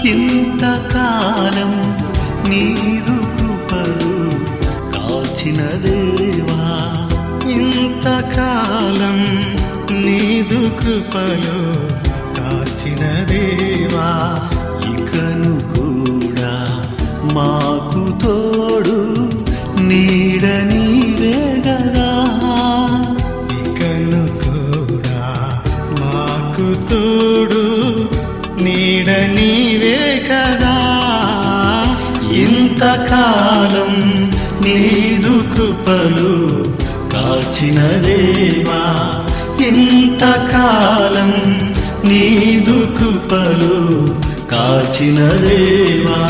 ఇంతకాలం నీదు కృపలు కాచిన దేవా, ఇంతకాలం నీదు కృపలు కాచిన దేవా, ఇకను కూడా మాకు తోడు నీడ నీవే గదా, ఇకను కూడా మాకు తోడు నీడ నీవే కదా. ఇంతకాలం నీదు కృపలు కాచిన దేవా, ఇంతకాలం నీదు కృపలు కాచిన దేవా.